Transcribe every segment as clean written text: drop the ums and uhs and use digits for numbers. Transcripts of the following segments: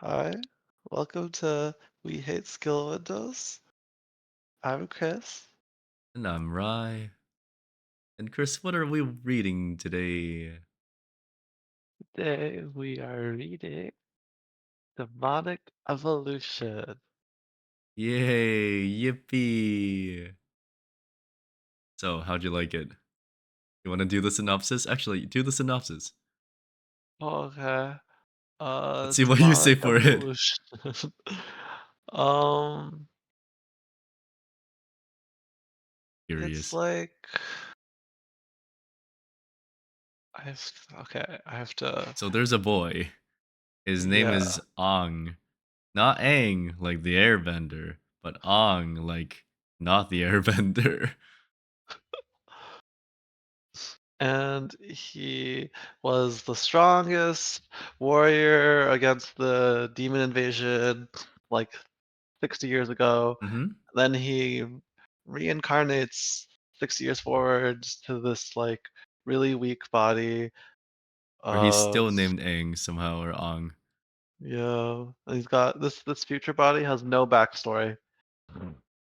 Hi, welcome to We Hate Skill Windows. I'm Chris. And I'm Rye. And Chris, what are we reading today? Today we are reading Demonic Evolution. Yay, yippee. So, how'd you like it? You want to do the synopsis? Actually, do the synopsis. Okay. Let's see what you say Demonic for it. Evolution. Um, it's Curious. like I have to. So, there's a boy. His name Yeah. is Ong. Not Aang, like the airbender, but Ong, like not the airbender. And he was the strongest warrior against the demon invasion, like 60 years ago. hmm. Then he reincarnates 60 years forward to this like really weak body. Or he's Uh, still named Aang somehow, or Ong. yeah, and he's got this future body has no backstory.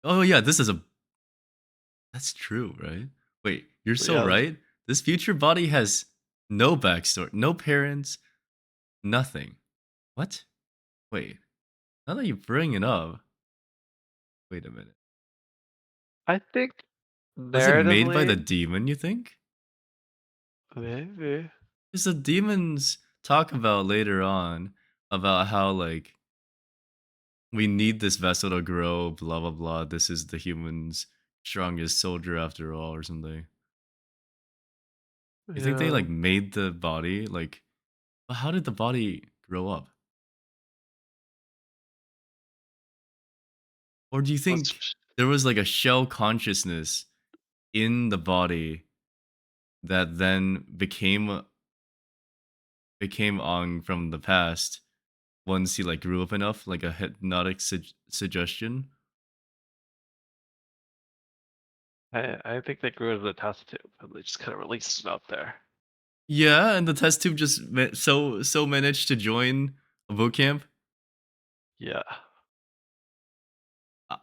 Oh, yeah, this is a That's true, right? Wait, you're so Yeah, right. This future body has no backstory, no parents, nothing. What? Wait, now that you bring it up, wait a minute. I think Was it made by the narratively, demon, you think? maybe. Because the demons talk about later on about how, like, we need this vessel to grow, blah, blah, blah. This is the human's strongest soldier after all, or something. You think they, Yeah, like, made the body? Like, well, how did the body grow up? Or do you think that's there was like a shell consciousness in the body that then became Ong from the past once he like grew up enough, like a hypnotic suggestion? I think they grew it as a test tube and they just kind of released it out there. Yeah, and the test tube just so managed to join a boot camp. Yeah. I,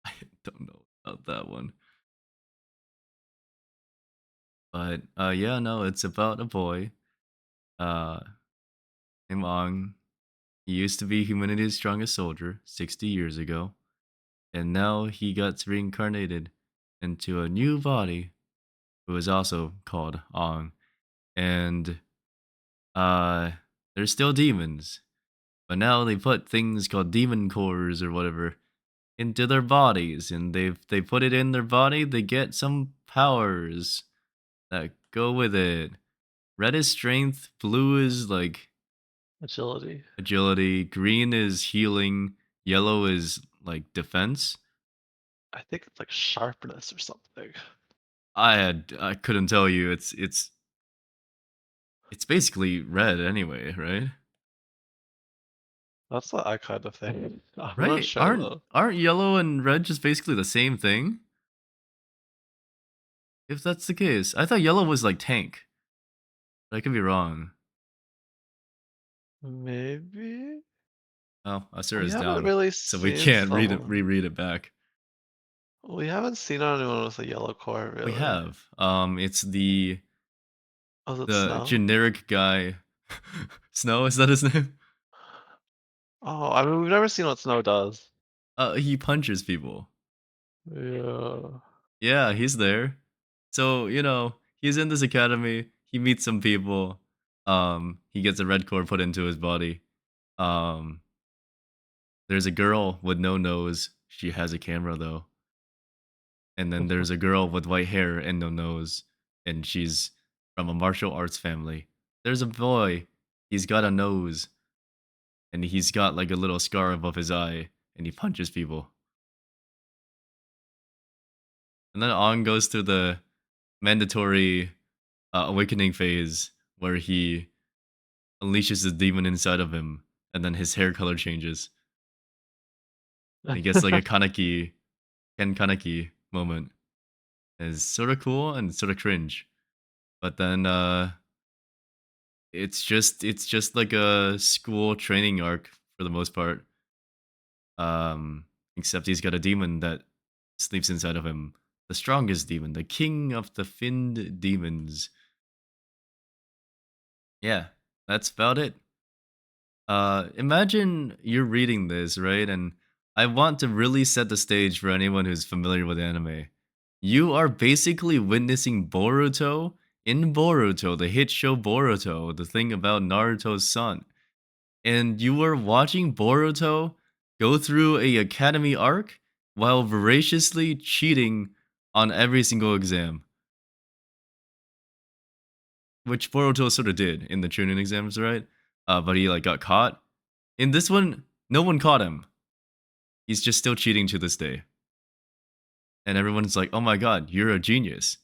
I don't know about that one, but yeah, no, it's about a boy uh named Ong. He used to be humanity's strongest soldier 60 years ago, and now he gets reincarnated into a new body who is also called Ong. And uh there's still demons, but now they put things called demon cores or whatever into their bodies, and they put it in their body, they get some powers that go with it. Red is strength, blue is like Agility. agility, green is healing, yellow is like defense. I think it's like sharpness or something. I couldn't tell you. It's basically red anyway, right? That's what I kind of think. I'm not Right? sure Aren't though. aren't yellow and red just basically the same thing? If that's the case, I thought yellow was like tank. But I could be wrong. Maybe? Oh, Asura We is haven't down, really so we seen can't read it someone. reread it back. We haven't seen anyone with a yellow core, We really. have. It's Was it the Snow? generic guy. Snow, is that his name? Oh, I mean, we've never seen what Snow does. He punches people. Yeah. Yeah, he's there. So, he's in this academy, he meets some people, he gets a red core put into his body. Um, there's a girl with no nose, she has a camera though. And then there's a girl with white hair and no nose, and she's from a martial arts family. There's a boy, he's got a nose, and he's got like a little scar above his eye, and he punches people. And then on goes through the mandatory awakening phase where he unleashes the demon inside of him, and then his hair color changes. And he gets like a Ken Kaneki moment. It's sort of cool and sort of cringe. But then it's just like a school training arc for the most part. Except he's got a demon that sleeps inside of him. The strongest demon, the king of the finned demons. Yeah, that's about it. Imagine you're reading this, right? And I want to really set the stage for anyone who's familiar with anime. You are basically witnessing Boruto in Boruto, the hit show Boruto, the thing about Naruto's son. And you are watching Boruto go through a academy arc while voraciously cheating on every single exam, which Boruto sort of did in the Chunin exams, right? But he like got caught. In this one, no one caught him. He's just still cheating to this day. And everyone's like, "Oh my god, you're a genius."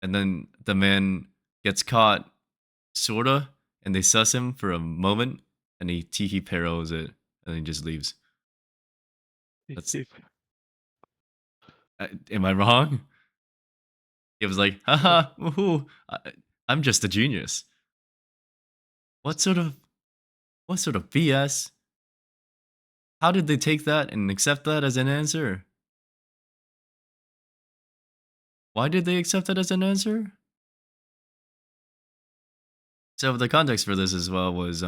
And then the man gets caught, sorta, and they suss him for a moment, and he tiki peros it, and he just leaves. That's am I wrong? It was like, haha, woohoo, I'm just a genius. What sort of what sort of BS? How did they take that and accept that as an answer? Why did they accept that as an answer? So the context for this as well was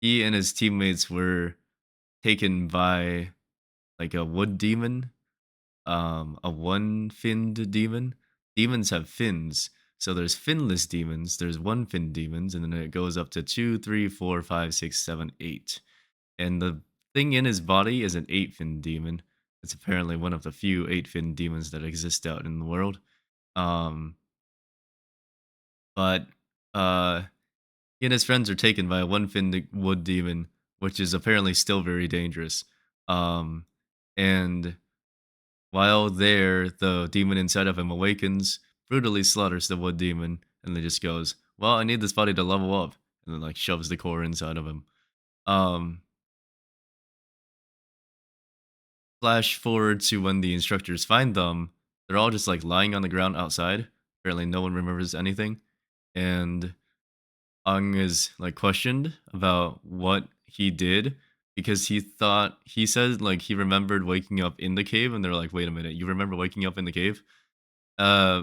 he and his teammates were taken by like a wood demon, a one-finned demon. Demons have fins. So there's finless demons, there's one-fin demons, and then it goes up to 2, 3, 4, 5, 6, 7, 8. And the thing in his body is an eight-fin demon. It's apparently one of the few eight-fin demons that exist out in the world. Um, but he and his friends are taken by a one-finned wood demon, which is apparently still very dangerous. Um, and while there, the demon inside of him awakens, brutally slaughters the wood demon, and then just goes, "Well, I need this body to level up," and then like shoves the core inside of him. Um, Flash forward to when the instructors find them, they're all just like lying on the ground outside. Apparently, no one remembers anything, and Ung is like questioned about what he did because he said like he remembered waking up in the cave, and they're like, "Wait a minute, you remember waking up in the cave?" Uh,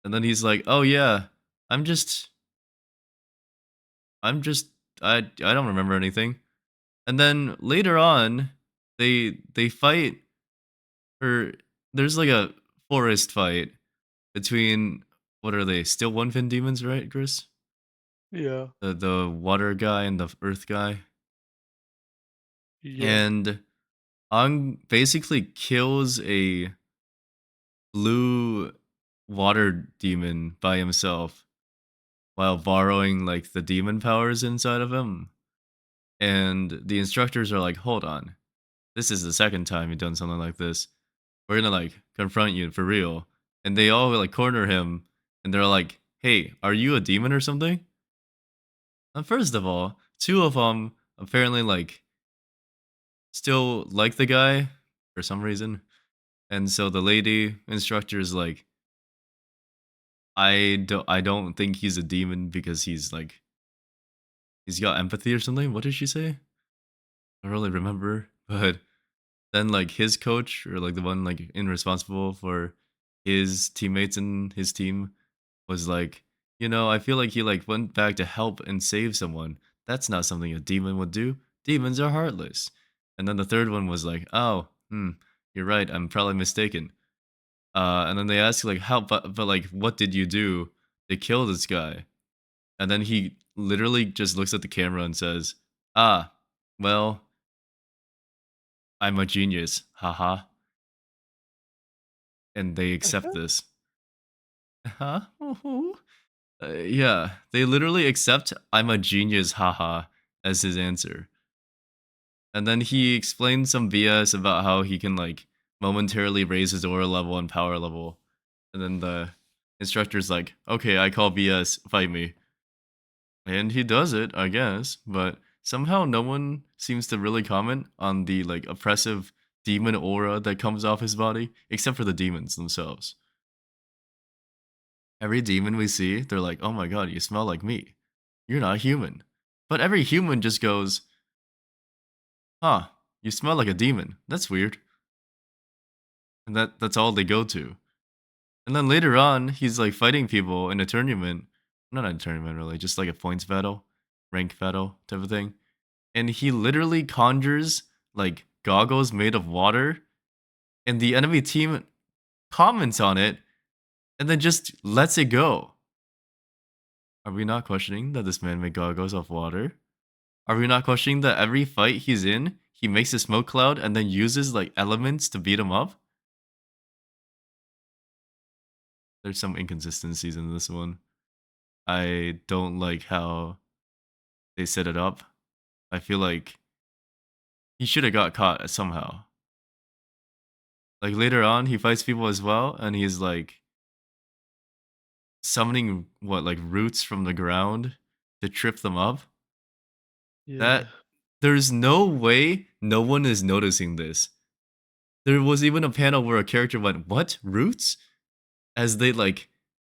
and then he's like, "Oh yeah, I'm just, I'm just, I don't remember anything." And then later on, they fight, or there's like a forest fight between what are they? Still one fin demons, right, Chris? Yeah. The water guy and the earth guy, Yeah. and Ang basically kills a blue water demon by himself while borrowing like the demon powers inside of him. And the instructors are like, "Hold on, this is the second time you've done something like this. We're gonna like confront you for real." And they all like corner him, and they're like, "Hey, are you a demon or something?" And first of all, two of them apparently like still like the guy for some reason. And so the lady instructor is like, I don't think he's a demon because he's like he's got empathy or something. What did she say? I don't really remember. But then like his coach or like the one like in responsible for his teammates and his team was like, I feel like he like went back to help and save someone. That's not something a demon would do. Demons are heartless. And then the third one was like, oh, you're right. I'm probably mistaken. And then they ask like, how, but like, what did you do to kill this guy? And then he literally just looks at the camera and says, ah, well, I'm a genius. Haha. And they accept this. Huh? Yeah, they literally accept "I'm a genius, haha" as his answer. And then he explains some BS about how he can like momentarily raise his aura level and power level. And then the instructor's like, "Okay, I call BS, fight me." And he does it, I guess, but somehow no one seems to really comment on the like oppressive demon aura that comes off his body, except for the demons themselves. Every demon we see, they're like, "Oh my god, you smell like me. You're not human." But every human just goes, Huh, you smell like a demon. That's weird. And that's all they go to. And then later on, he's like fighting people in a tournament. Not a tournament really, just like a points battle, rank battle type of thing. And he literally conjures like goggles made of water, and the enemy team comments on it and then just lets it go. Are we not questioning that this man made goggles of water? Are we not questioning that every fight he's in, he makes a smoke cloud and then uses like elements to beat him up? There's some inconsistencies in this one. I don't like how they set it up. I feel like he should have got caught somehow. Like later on, he fights people as well, and he's like summoning what like roots from the ground to trip them up. Yeah. That there's no way no one is noticing this. There was even a panel where a character went, "What roots?" as they like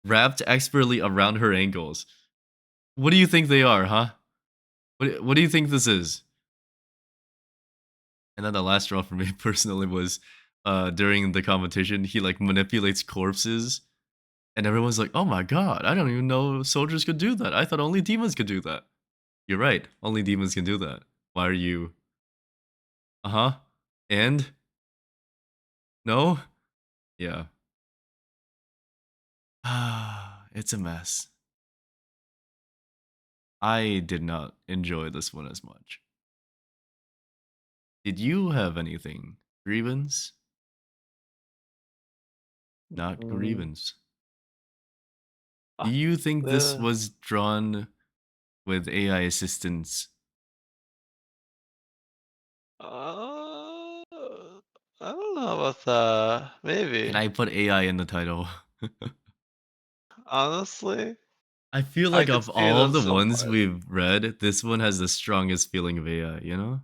wrapped expertly around her ankles. What do you think they are, huh? What do you think this is? And then the last straw for me personally was during the competition, he like manipulates corpses and everyone's like, "Oh my god, I don't even know soldiers could do that. I thought only demons could do that." You're right. Only demons can do that. Why are you? Uh-huh. And no? Yeah. Ah, it's a mess. I did not enjoy this one as much. Did you have anything? Grievance? Not Mm, grievance. Do uh, you think this uh, was drawn with AI assistance? uh, I don't know about that. Can Maybe. I put AI in the title? Honestly, I feel I like could of see it all of at the some ones point. we've read, this one has the strongest feeling of AI, you know?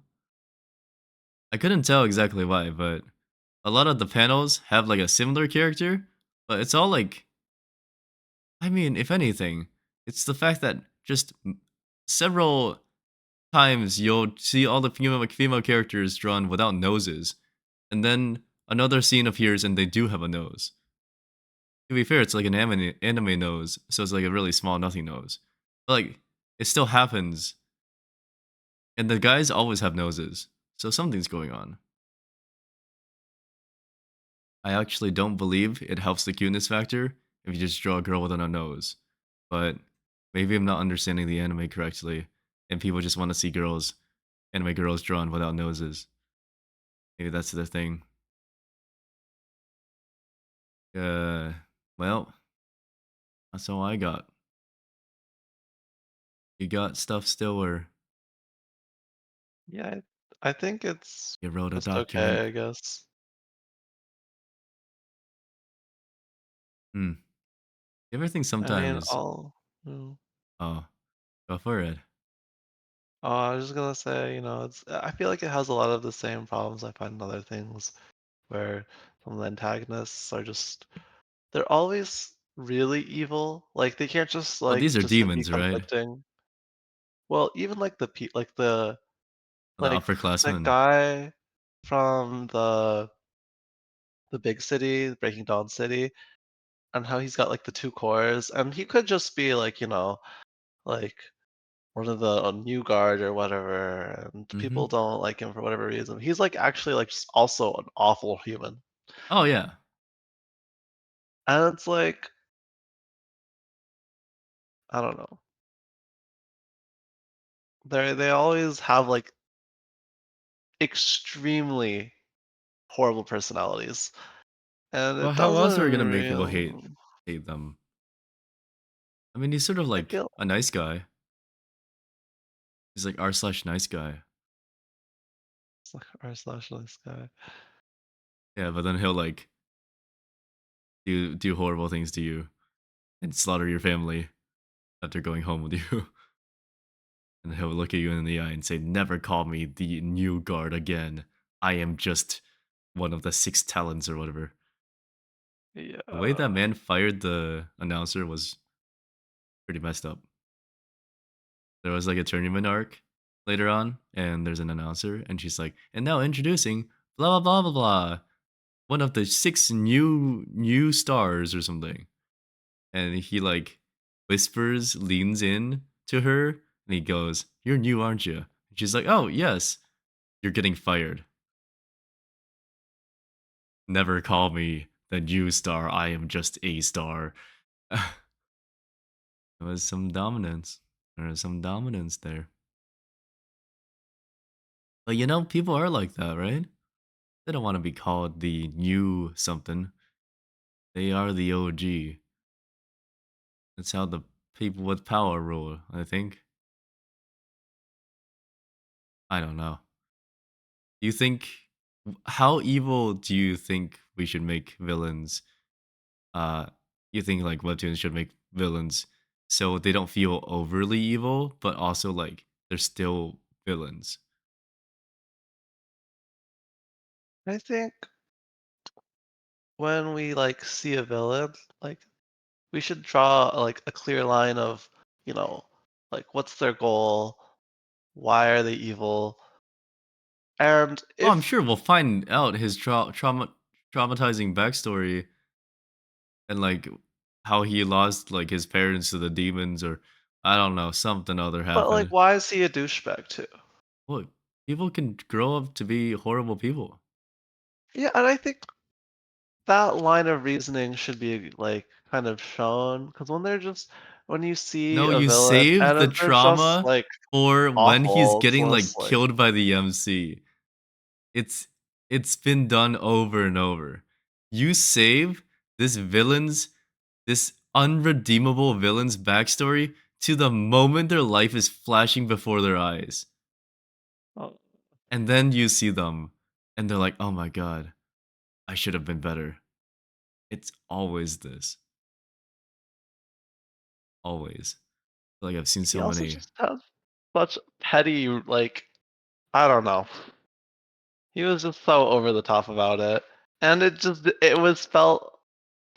I couldn't tell exactly why, but a lot of the panels have like a similar character, but it's all like, I mean, if anything, it's the fact that just several times you'll see all the female characters drawn without noses, and then another scene appears and they do have a nose. To be fair, it's like an anime nose, so it's like a really small nothing nose. But like it still happens, and the guys always have noses, so something's going on. I actually don't believe it helps the cuteness factor if you just draw a girl without a nose, but maybe I'm not understanding the anime correctly, and people just want to see anime girls drawn without noses. Maybe that's their thing. Uh, well, that's all I got. You got stuff still, or Yeah, I think it's you wrote a just document? okay, I guess. Hmm. You ever think I mean, sometimes? mm. Oh, go for it. I was just gonna say, I feel like it has a lot of the same problems I find in other things, where some of the antagonists are just they're always really evil. Like they can't just Well, these are be demons, right? conflicting. Well, even like The like that upperclassmen. guy from the big city, Breaking Dawn City, and how he's got like the two cores, and he could just be like, like one of the new guard or whatever, and Mm-hmm. people don't like him for whatever reason. He's like actually like just also an awful human. Oh yeah. And it's like, I don't know. They always have like extremely horrible personalities. And Well, it how else doesn't are we gonna make people real hate them? I mean, he's sort of I like feel a nice guy. He's like r/nice guy. it's like r/slash nice guy. Yeah, but then he'll like do horrible things to you and slaughter your family after going home with you. And he'll look at you in the eye and say, "Never call me the new guard again. I am just one of the six talents or whatever." The way that Yeah. man fired the announcer was pretty messed up. There was like a tournament arc, later on, and there's an announcer, and she's like, "And now introducing blah blah blah blah blah, one of the six new stars or something." And he like whispers, leans in to her, and he goes, "You're new, aren't you?" And she's like, "Oh yes, you're getting fired. Never call me the new star. I am just a star." There was some dominance. There was some dominance there. But people are like that, right? They don't want to be called the new something. They are the OG. That's how the people with power rule, I think. I don't know. Do you think how evil do you think we should make villains? Uh you think like webtoons should make villains so they don't feel overly evil, but also like they're still villains. I think when we like see a villain, like we should draw like a clear line of, you know, like what's their goal, why are they evil, and Well, I'm if sure we'll find out his traumatizing backstory and like how he lost like his parents to the demons or I don't know, something other but like happened. why is he a douchebag too? Well, people can grow up to be horrible people. Yeah, and I think that line of reasoning should be like kind of shown because when you see No, a you villain save and the they're just trauma like for when he's awful, it's getting less like like killed by the MC. It's it's been done over and over. You save this villain's this unredeemable villain's backstory to the moment their life is flashing before their eyes. oh, And then you see them and they're like, "Oh my god, I should have been better." It's always this. Always. Like I've seen he so also many. just has such petty like I don't know. He was just so over the top about it. And it was felt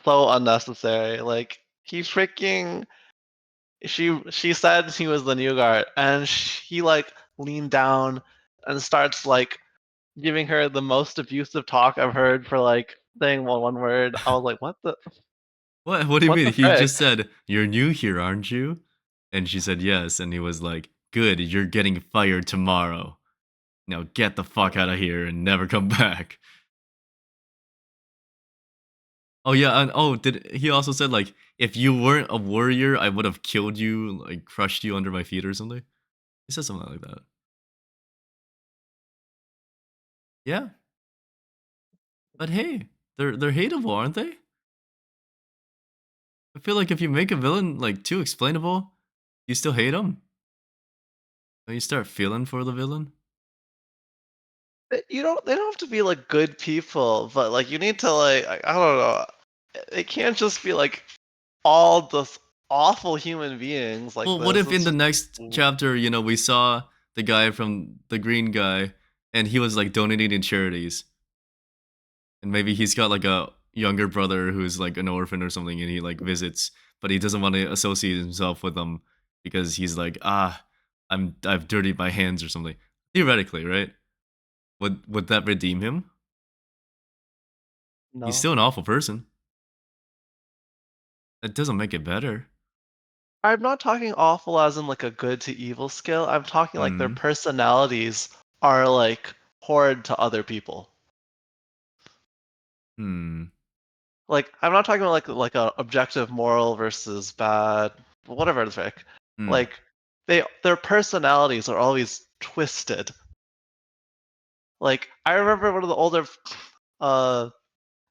so unnecessary. Like he freaking she said he was the new guard and he like leaned down and starts like giving her the most abusive talk I've heard for like saying one word. I was like, What do you what mean? the He frick? just said, "You're new here, aren't you?" And she said, "Yes." And he was like, "Good, you're getting fired tomorrow. Now get the fuck out of here and never come back." Oh yeah, and oh, did he also said like, "If you weren't a warrior, I would have killed you, like crushed you under my feet or something." He said something like that. Yeah, but hey, they're hateable, aren't they? I feel like if you make a villain like too explainable, you still hate him. When you start feeling for the villain. You don't they don't have to be like good people, but like you need to like I don't know. It can't just be like all the awful human beings like Well, what this. if in It's the just next chapter, we saw the guy from the green guy and he was like donating to charities. And maybe he's got like a younger brother who's like an orphan or something and he like visits, but he doesn't want to associate himself with them because he's like, I've dirtied my hands or something. Theoretically, right? Would that redeem him? He's no. still an awful person. That doesn't make it better. I'm not talking awful as in like a good to evil scale. I'm talking like their Hmm. personalities are like horrid to other people. Hmm. Like I'm not talking about like a objective moral versus bad, whatever the frick. Hmm. Like their personalities are always twisted. Like I remember one of the older uh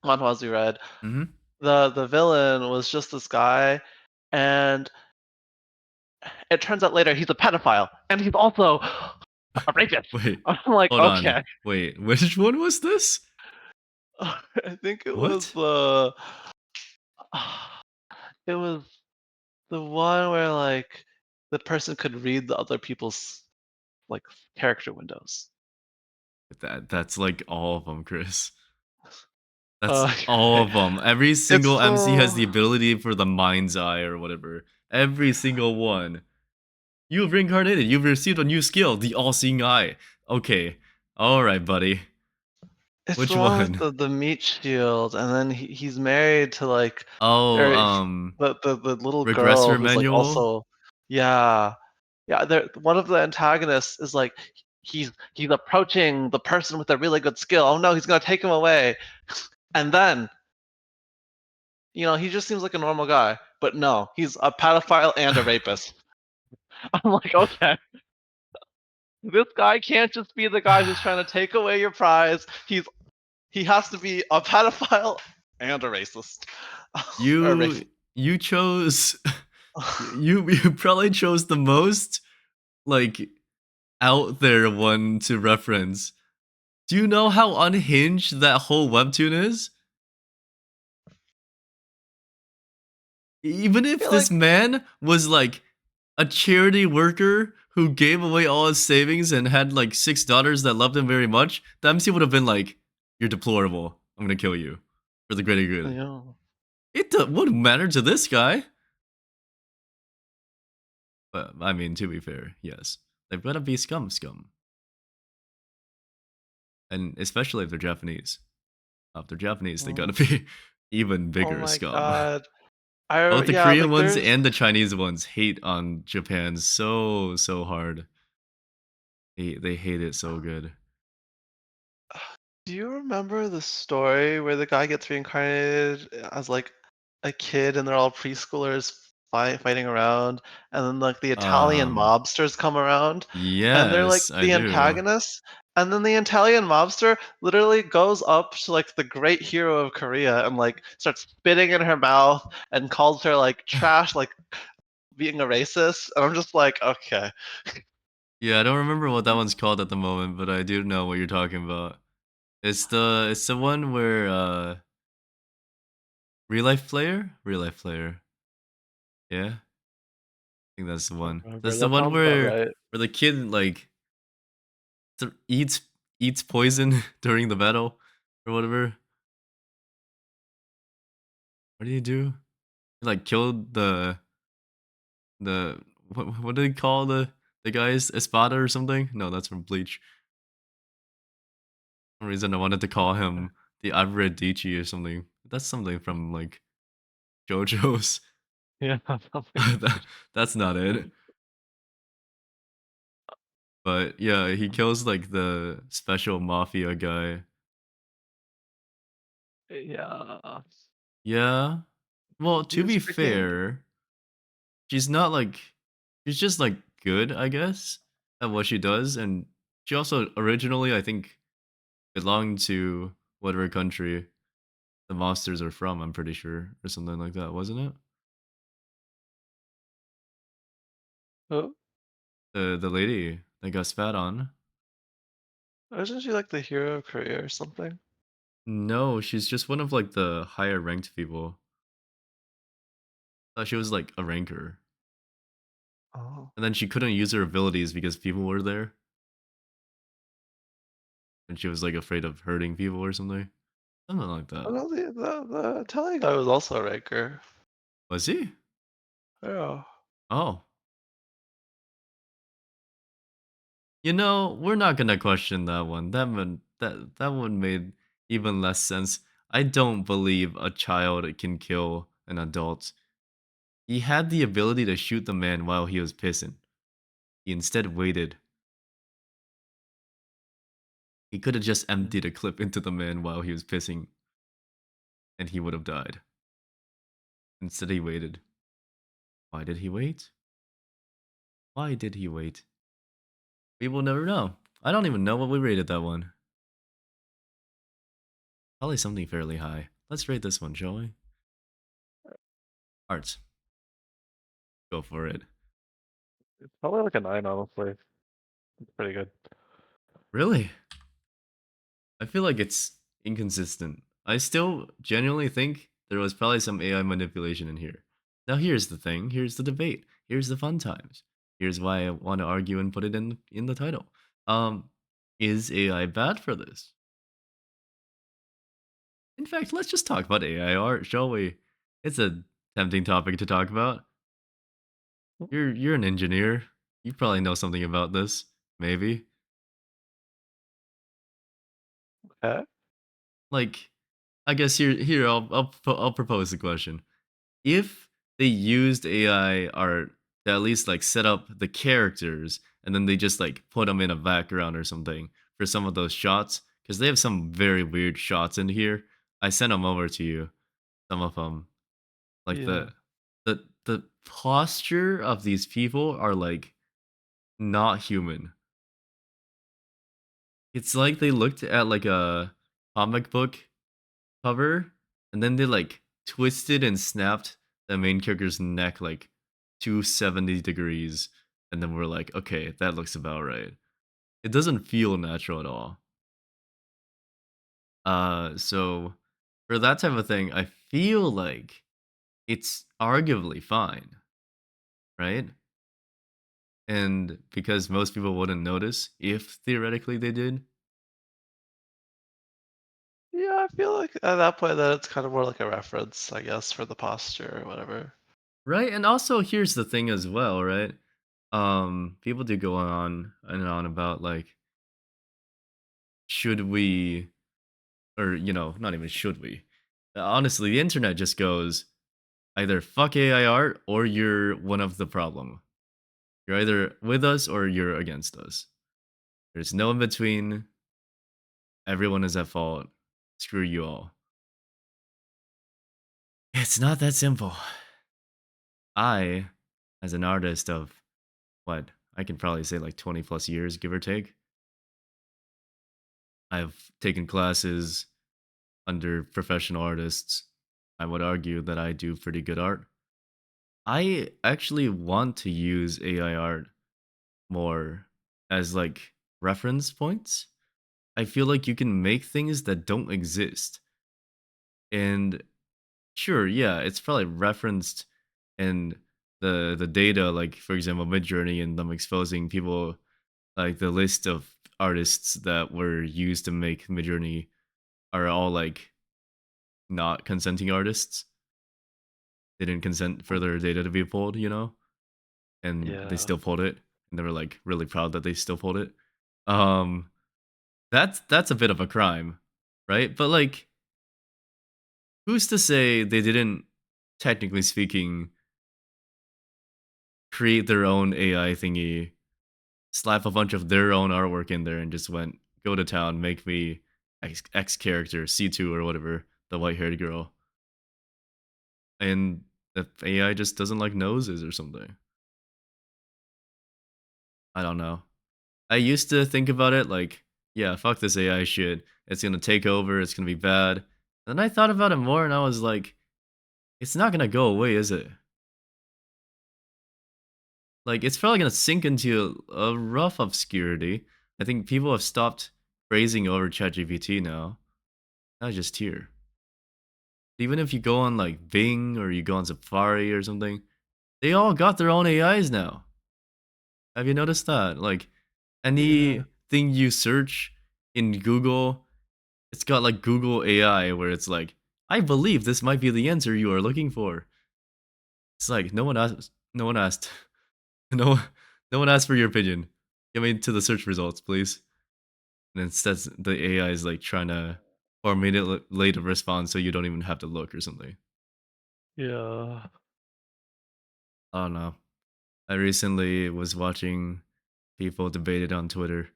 manhwas we read. Hmm. The villain was just this guy, and it turns out later he's a pedophile, and he's also a rapist. Wait. I'm like, Hold on. okay. Wait. Which one was this? I think it was What? it was the one where like the person could read the other people's like character windows. That's like all of them, Chris. That's Uh, all of them. Every it's single MC has so the ability for the mind's eye or whatever. Every single one. You've reincarnated. You've received a new skill, the all-seeing eye. Okay. All right, buddy. It's the Which one with one? the meat shield, and then he's married to like, Oh, or the little girl regressor who's like manual. also, yeah, yeah. There, one of the antagonists is like he's approaching the person with a really good skill. Oh no, he's gonna take him away, and then he just seems like a normal guy, but no, he's a pedophile and a rapist. I'm like, okay, this guy can't just be the guy who's trying to take away your prize. He has to be a pedophile and a racist. or a you rapist. you chose you probably chose the most like out there one to reference. Do you know how unhinged that whole webtoon is? Even I if feel this like man was like a charity worker who gave away all his savings and had like six daughters that loved him very much, the MC would have been like, "You're deplorable. I'm gonna kill you for the greater good." Wouldn't matter to this guy. But I mean, to be fair, yes, they've got to be scum, and especially if they're Japanese. If they're Japanese, they got Mm. to be even Oh bigger my scum. god. Both the Yeah, Korean like ones there's and the Chinese ones hate on Japan so hard. They hate it so good. do you remember the story where the guy gets reincarnated as like a kid and they're all preschoolers fighting around and then like the Italian Um, mobsters come around and they're like yes, I the do. antagonists and then the Italian mobster literally goes up to like the great hero of Korea and like starts spitting in her mouth and calls her like trash like being a racist and I'm just like okay. Yeah, I don't remember what that one's called at the moment, but I do know what you're talking about. It's the one where real life player. Yeah, I think that's the I don't one. remember. That's the That one sounds about right. where the kid like eats poison during the battle or whatever. What do you do? He, like killed the what do they call the guys? Espada or something? No, that's from Bleach. For some reason I wanted to call him the Averadici or something. That's something from like JoJo's. Yeah, something. That's not it. But yeah, he kills like the special mafia guy. Yeah. Yeah. Well, He to was be freaking. fair, she's not like she's just like good, I guess, at what she does, and she also originally, I think, belonged to whatever country the monsters are from. I'm pretty sure, or something like that, wasn't it? Oh, The lady that got spat on. isn't she like the hero of Korea or something? No, she's just one of like the higher ranked people. She was like a ranker, Oh, and then she couldn't use her abilities because people were there, and she was like afraid of hurting people or something. Something like oh that. no, the Italian guy was also a raker. Was he? Yeah. Oh, you know, we're not gonna question that one. That one made even less sense. I don't believe a child can kill an adult. He had the ability to shoot the man while he was pissing. He instead waited. He could have just Mm. emptied a clip into the man while he was pissing, and he would have died. Instead, he waited. Why did he wait? Why did he wait? We will never know. I don't even know what we rated that one. Probably something fairly high. Let's rate this one, shall we? Arts. Go for it. It's probably like a 9, honestly. It's pretty good. Really? I feel like it's inconsistent. I still genuinely think there was probably some AI manipulation in here. Now here's the thing, here's the debate, here's the fun times. Here's why I want to argue and put it in the title. Um is AI bad for this? In fact, let's just talk about AI art, shall we? It's a tempting topic to talk about. You're an engineer. You probably know something about this, maybe. Okay. Like, I guess here I'll propose the question. If they used AI art to at least like set up the characters and then they just like put them in a background or something for some of those shots, because they have some very weird shots in here. I sent them over to you. Some of them, like Yeah. the posture of these people are like not human. It's like they looked at like a comic book cover, and then they like twisted and snapped the main character's neck like 270 degrees, and then we're like, okay, that looks about right. It doesn't feel natural at all. So for that type of thing, I feel like it's arguably fine, right? And because most people wouldn't notice if theoretically they did, Yeah, I feel like at that point that it's kind of more like a reference, I guess, for the posture or whatever. right? And also here's the thing as well, right? People do go on and on about like, should we, or not even should we. Honestly, the internet just goes either fuck AI art or you're one of the problem. You're either with us or you're against us. There's no in between. Everyone is at fault. Screw you all. It's not that simple. I, as an artist of what I can probably say like 20 plus years, give or take, I've taken classes under professional artists. I would argue that I do pretty good art. I actually want to use AI art more as like reference points. I feel like you can make things that don't exist. And sure, yeah, it's probably referenced in the data, like for example, Midjourney and them exposing people like the list of artists that were used to make Midjourney are all like not consenting artists. They didn't consent for their data to be pulled, and they Yeah. still pulled it, and they were like really proud that they still pulled it. Um, that's a bit of a crime, right? But like, who's to say they didn't, technically speaking, create their own AI thingy, slap a bunch of their own artwork in there, and just went go to town, make me X character C2 or whatever, the white haired girl, and the AI just doesn't like noses or something. I don't know. I used to think about it like, yeah, fuck this AI shit. It's gonna take over. It's gonna be bad. Then I thought about it more, and I was like, it's not gonna go away, is it? Like, it's probably gonna sink into a rough obscurity. I think people have stopped praising over ChatGPT now. Not just here. Even if you go on like Bing or you go on Safari or something, they all got their own AIs now. Have you noticed that? Like, Yeah. anything you search in Google, it's got like Google AI where it's like, I believe this might be the answer you are looking for. It's like no one asked, no, no one asked for your opinion. Get me to the search results, please. And instead, the AI is like trying to formulate a response so you don't even have to look or something. Yeah. I don't know. I recently was watching people debate it on Twitter,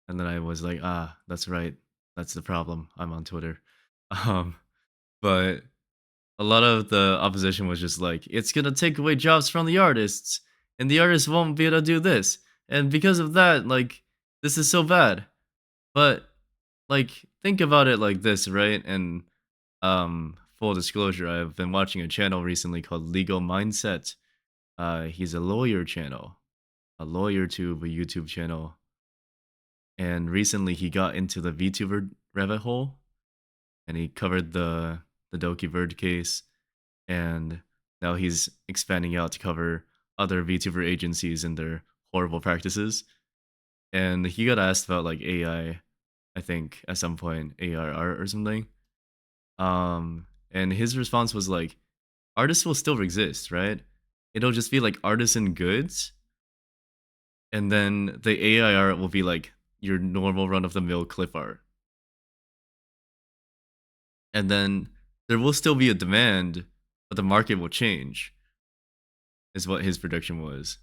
and then I was like, ah, that's right. That's the problem. I'm on Twitter. Um, but a lot of the opposition was just like, it's gonna take away jobs from the artists, and the artists won't be able to do this. And because of that, like, this is so bad. But like, think about it like this, right? And full disclosure, I've been watching a channel recently called Legal Mindset. He's a lawyer channel, a lawyer tube, a YouTube channel. And recently he got into the VTuber rabbit hole and he covered the Doki Bird case, and now he's expanding out to cover other VTuber agencies and their horrible practices. And he got asked about like I think at some point AR art or something. And his response was like, artists will still exist, right? It'll just be like artisan goods. and then the AI art will be like your normal run of the mill clip art. And then there will still be a demand, but the market will change, is what his prediction was.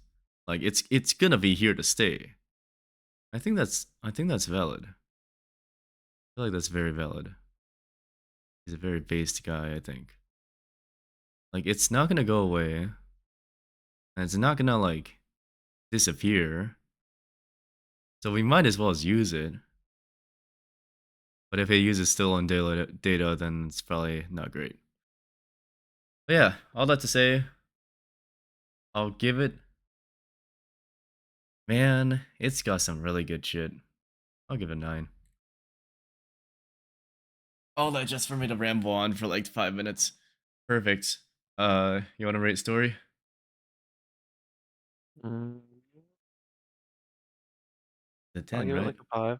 Like it's gonna be here to stay. I think that's valid. I feel like that's very valid. He's a very based guy, I think. Like it's not gonna go away, and it's not gonna like disappear. So we might as well as use it. But if it uses still on data, then it's probably not great. But yeah, all that to say, I'll give it. Man, it's got some really good shit. I'll give it 9. All that just for me to ramble on for like 5 minutes. Perfect. You want to rate story? Mm, The I'll 10, give it right? like a 5.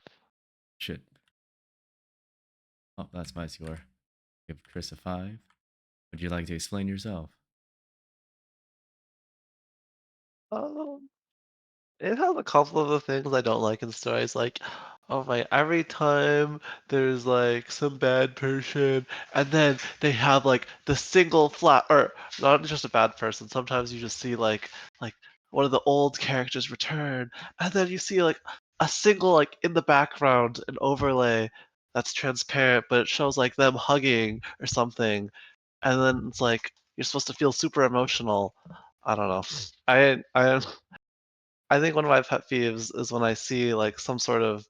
Shit. Oh, that's my score. Give Chris a 5. Would you like to explain yourself? Um, it has a couple of the things I don't like in stories, like, oh my, every time there's like some bad person, and then they have like the single flat, or not just a bad person. Sometimes you just see like one of the old characters return, and then you see like a single like in the background an overlay that's transparent, but it shows like them hugging or something, and then it's like you're supposed to feel super emotional. I don't know. I think one of my pet peeves is when I see like some sort of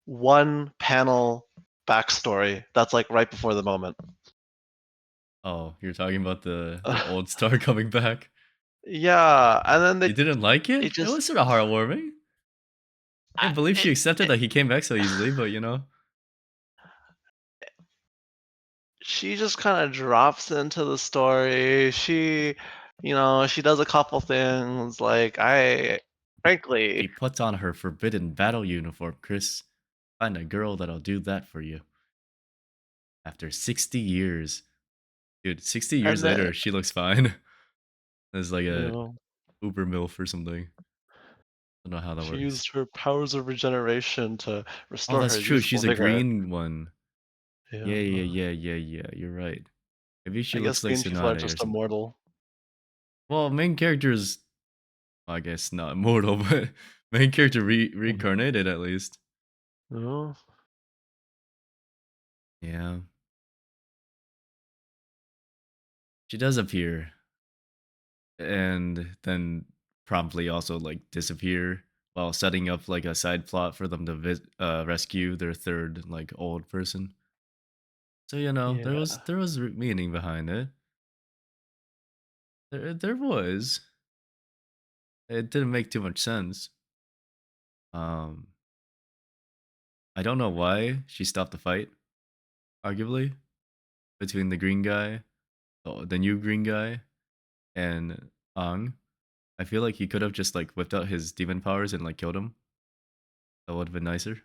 one panel backstory that's like right before the moment. Oh, you're talking about the old star coming back? Yeah, and then You didn't like it? it It just was sort of heartwarming. I, Can't believe she accepted it that he came back so easily, but you know. she just kind of drops into the story. She does a couple things like I She frankly puts on her forbidden battle uniform, Chris. Find a girl that'll do that for you. After 60 years. Dude, 60 years and then later, she looks fine. As like you a know uber MILF or something. Don't know how that she works. used her powers of regeneration to Oh, restore that's her true. youthful She's a vigor. green one. Yeah, Yeah. yeah, yeah, yeah, yeah. You're right. Maybe she I guess looks like green people are Tsunade or just something. immortal. Well, main character's, I guess, not immortal, but main character Mhm. reincarnated at least. Oh, Yeah. She does appear and then promptly also like disappear while setting up like a side plot for them to rescue their third like old person. So you know, there yeah. was there was meaning behind it. There was. It didn't make too much sense. Um, I don't know why she stopped the fight. Arguably between the green guy, the new green guy, and Ang. I feel like he could have just like whipped out his demon powers and like killed him. That would have been nicer.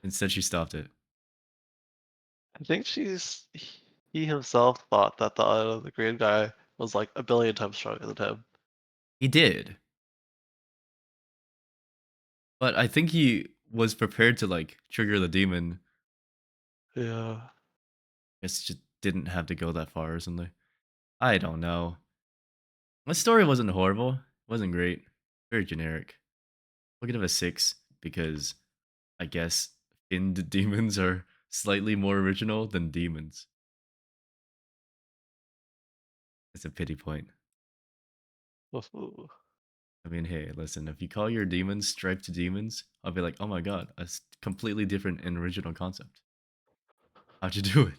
Instead, she stopped it. I think he himself thought that the green guy was like a billion times stronger than him. He did, but I think he was prepared to like trigger the demon. Yeah. Guess just didn't have to go that far or something. I don't know. The story wasn't horrible. It wasn't great. Very generic. I'll give it a 6 because I guess finned demons are slightly more original than demons. It's a pity point. Ooh. I mean, hey, listen, if you call your demons striped demons, I'll be like, oh my god, a completely different and original concept. How'd you do it?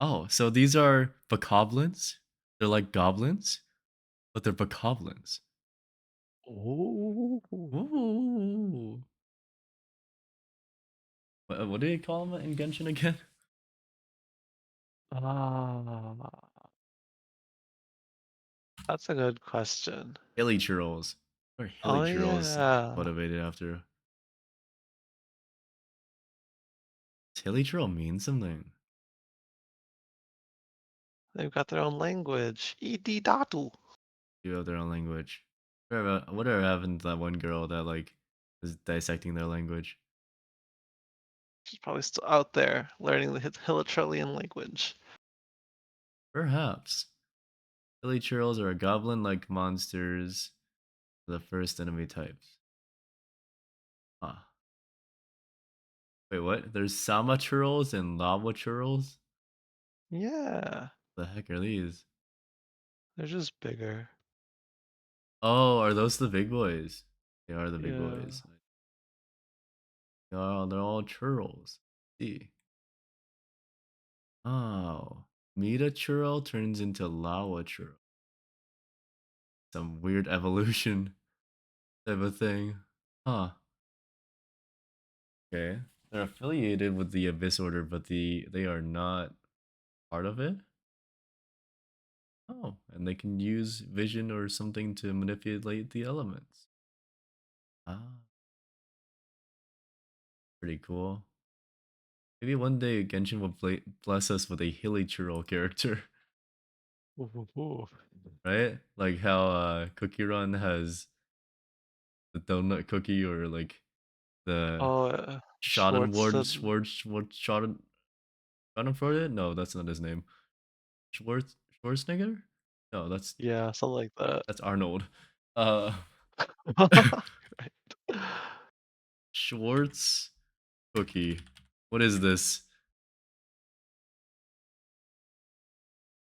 Oh, so these are bokoblins? They're like goblins, but they're bokoblins. Ooh. Ooh. What do you call them in Genshin again? Ah, that's a good question. Hilly churros. Or hilly Oh churros yeah. motivated after. Does hilly churro mean something? They've got their own language. Ididatu. Do have their own language. Whatever happened to that one girl that like was dissecting their language? She's probably still out there learning the Hilichurlian language. Perhaps. Billy churls are goblin-like monsters, the first enemy types. Huh. Wait, what? There's Sama churls and lava churls? Yeah, The heck are these? they're just bigger. Oh, are those the big boys? They are the big Yeah. boys. Oh, they're all churls. See. Oh. Meta churl turns into lava churl. Some weird evolution type of thing. Huh. Okay. They're affiliated with the Abyss Order, but they are not part of it? Oh, and they can use vision or something to manipulate the elements. Ah, pretty cool. Maybe one day Genshin will bless us with a Hilly Churl character, Ooh, ooh, ooh. right? Like how Cookie Run has the donut cookie or like the Oh, Schwartz. Schadenfreude? No, that's not his name. Schwarzenegger? No, Yeah, something like that. that's Arnold. Uh Right. Schwartz cookie. What is this?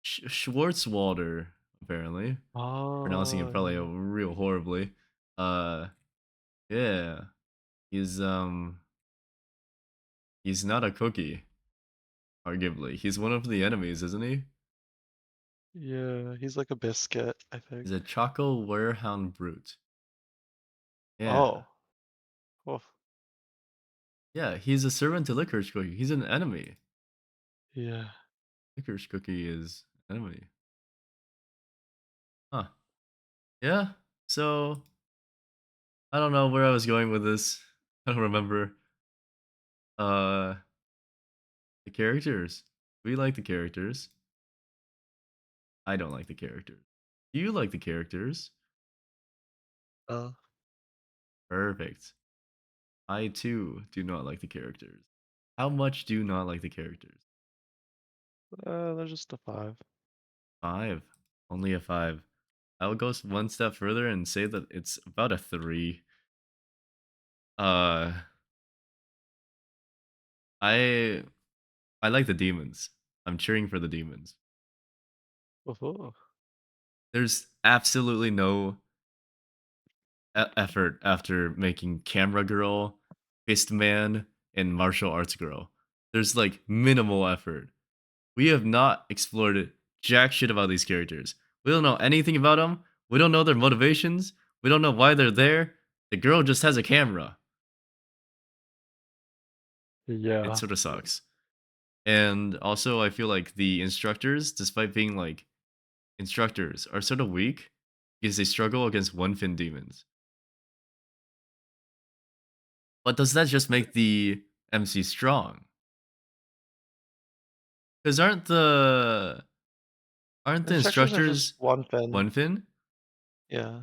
Schwartzwalder, apparently. Pronouncing it Oh, probably yeah. real horribly. Uh yeah. He's he's not a cookie, arguably. He's one of the enemies, isn't he? Yeah, he's like a biscuit, I think. He's a Choco Warehound Brute. Yeah. Oh. Oh, Yeah, he's a servant to Licorice Cookie. He's an enemy. yeah. Licorice Cookie is enemy. Huh. Yeah. So I don't know where I was going with this. I don't remember. Uh the characters. We like the characters. I don't like the characters. Do you like the characters? Uh, Perfect. I too do not like the characters. How much do you not like the characters? they're just a 5. Five. Only a five. I would go one step further and say that it's about a three. Uh, I I like the demons. I'm cheering for the demons. Oh, There's absolutely no effort after making Camera Girl, Fist Man, and Martial Arts Girl. There's like minimal effort. We have not explored jack shit about these characters. We don't know anything about them. We don't know their motivations. We don't know why they're there. The girl just has a camera. It yeah. sort of sucks. And also, I feel like the instructors, despite being like instructors, are sort of weak because they struggle against one fin demons. But does that just make the MC strong? Because aren't the Instructors are just instructors one fin. one fin? Yeah.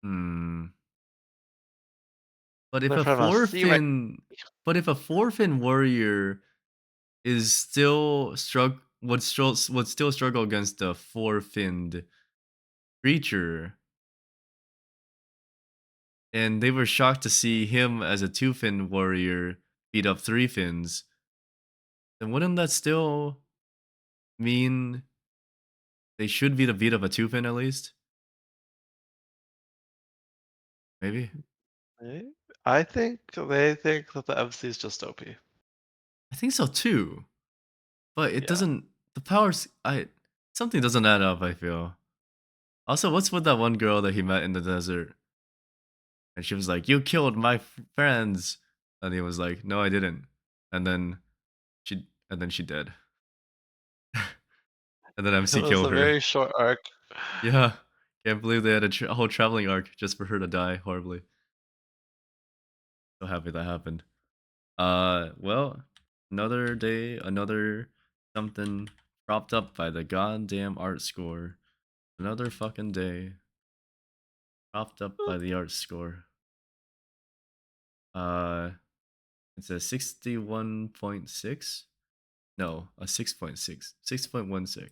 Hmm. But if They're a from a four sea right. fin, but if a four fin warrior is still would still struggle against a four finned creature, and they were shocked to see him as a two fin warrior beat up three fins, then wouldn't that still mean they should beat up a two fin at least? Maybe. Eh? I think they think that the MC is just OP. I think so too. But it Yeah. doesn't. The powers. I something doesn't add up. I feel. Also, what's with that one girl that he met in the desert? And she was like, "You killed my friends," and he was like, "No, I didn't." And then she dead. And then It MC was killed a her. very short arc. Yeah, can't believe they had a whole traveling arc just for her to die horribly. So happy that happened. Well, another day, another something propped up by the goddamn art score. Another fucking day. Propped up by the art score. Uh, it's a 61.6. No, a 6.6. 6.16.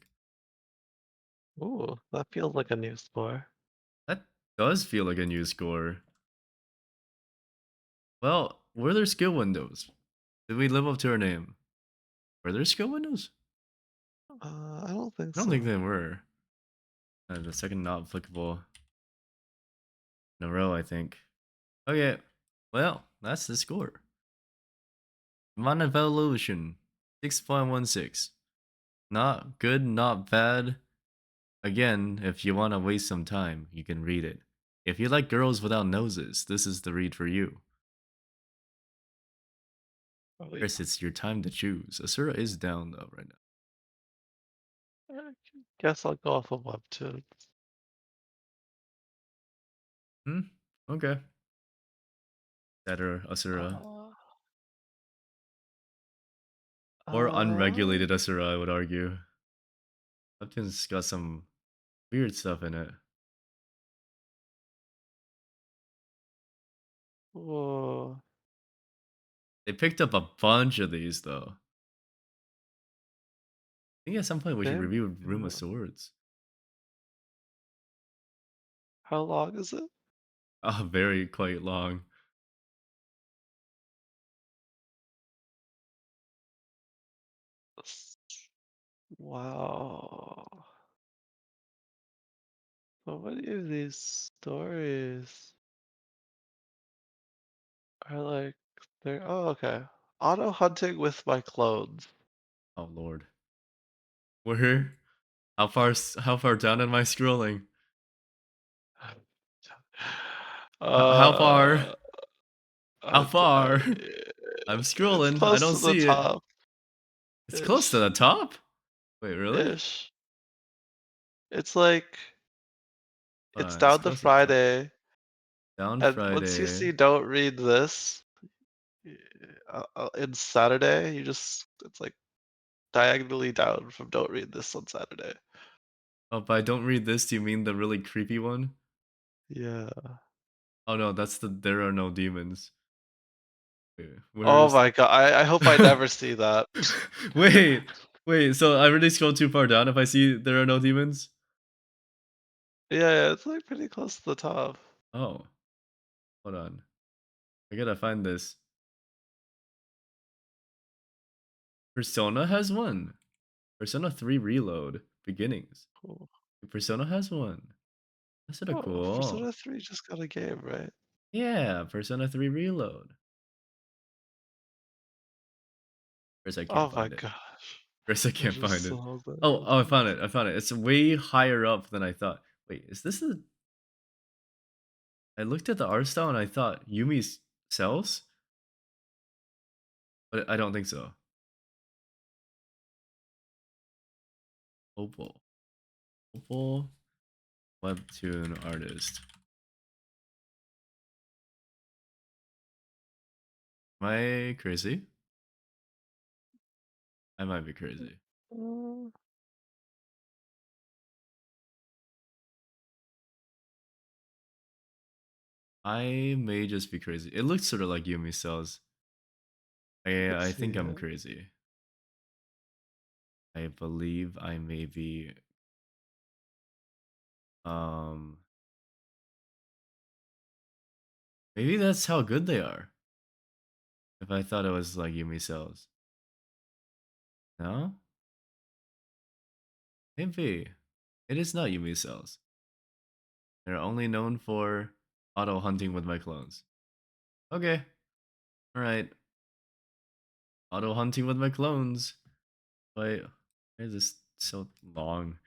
Ooh, that feels like a new score. That does feel like a new score. Well, were there skill windows? Did we live up to our name? Were there skill windows? I don't think I don't think so. they were. The second not applicable in a row, I think. Okay, well, that's the score. Amount of evolution, 6.16. Not good, not bad. Again, if you want to waste some time, you can read it. If you like girls without noses, this is the read for you. Oh yeah. Chris, it's your time to choose. Asura is down though right now. I guess I'll go off of Webtoon. Hmm? Okay. Better Asura. Uh, Or uh, unregulated Asura, I would argue. Upton's got some weird stuff in it. Whoa. They picked up a bunch of these though. I think at some point we should Damn. review Room of Swords. How long is it? Oh, very quite long. Wow. So many of these stories are like they're okay. Auto hunting with my clones. Oh lord. Where? How far down am I scrolling? How far? Uh, How I, far? I'm it's scrolling. I close don't to the see it. top It's close to ish the top? Wait, really? ish. It's like it's It's down to close to the top. Friday, Down and once you Friday. see "Don't read this" in Saturday, you just it's like diagonally down from "Don't read this" on Saturday. Oh, but I don't read this. Do you mean the really creepy one? Yeah. Oh no, that's the There Are No Demons. Wait, Oh where's my god, I hope I never see that. wait, wait, so I really scrolled too far down if I see There Are No Demons? Yeah, it's like pretty close to the top. Oh, hold on. I gotta find this. Persona has one. Persona 3 Reload. Beginnings. Cool. Persona has one. That's sort of Oh, cool. Persona 3 just got a game, right? Yeah, Persona 3 Reload. First, I can't Oh my find it. gosh. First, I There's can't just find it. so Oh, many of oh, I found these. it. I found it. It's way higher up than I thought. Wait, is this a? I looked at the art style and I thought Yumi's cells, but I don't think so. Opal. Opal webtoon artist. Am I crazy? I might be crazy. Mm, I may just be crazy. It looks sort of like Yumi cells. I could I see think I'm it. crazy. I believe I may be. Um, Maybe that's how good they are. If I thought it was like Yumi cells. No? Maybe. It is not Yumi cells. They're only known for auto hunting with my clones. Okay. Alright. Auto hunting with my clones. Wait. Why is this so long?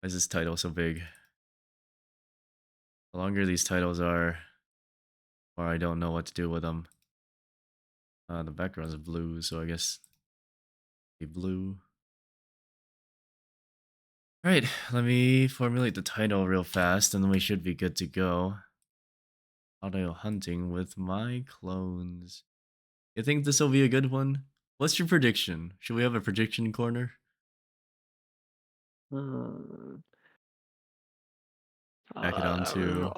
Why is this title so big? The longer these titles are, the more I don't know what to do with them. The background's blue, so I guess be blue. Alright, let me formulate the title real fast and then we should be good to go. Auto hunting with my clones. You think this will be a good one? What's your prediction? Should we have a prediction corner? Hmm. Back it on to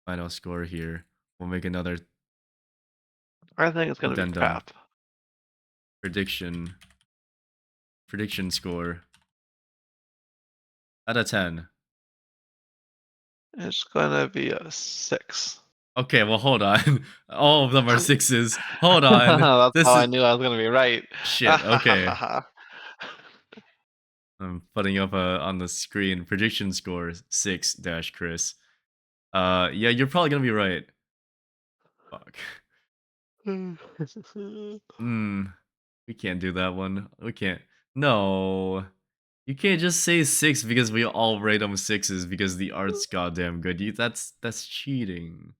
final score here. We'll make another I think it's gonna be addendum. crap. Prediction. Prediction score. Out of 10. It's gonna be a 6. Okay, well, hold on. All of them are sixes. Hold on. That's This how I is knew I was gonna be right. shit. Okay. I'm putting up on the screen prediction score 6 dash Chris. Yeah, you're probably gonna be right. Fuck. Hmm. We can't do that one. We can't. No. You can't just say 6 because we all rate them sixes because the art's goddamn good. That's cheating.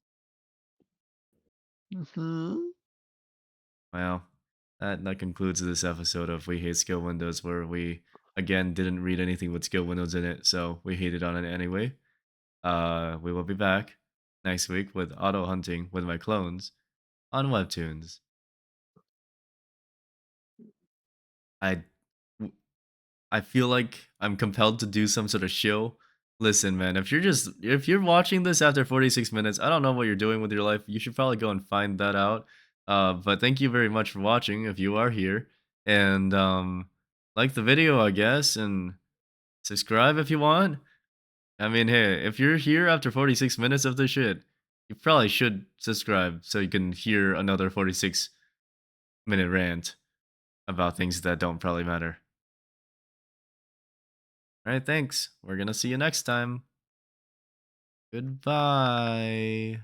Mhm. Well, that concludes this episode of We Hate Skill Windows, where we again didn't read anything with skill windows in it, so we hated on it anyway. We will be back next week with auto hunting with my clones on Webtoons. I I feel like I'm compelled to do some sort of show. Listen, man, if you're watching this after 46 minutes, I don't know what you're doing with your life. You should probably go and find that out. But thank you very much for watching if you are here. And like the video, I guess, and subscribe if you want. I mean, hey, if you're here after 46 minutes of this shit, you probably should subscribe so you can hear another 46-minute rant about things that don't probably matter. All right, thanks. We're going to see you next time. Goodbye.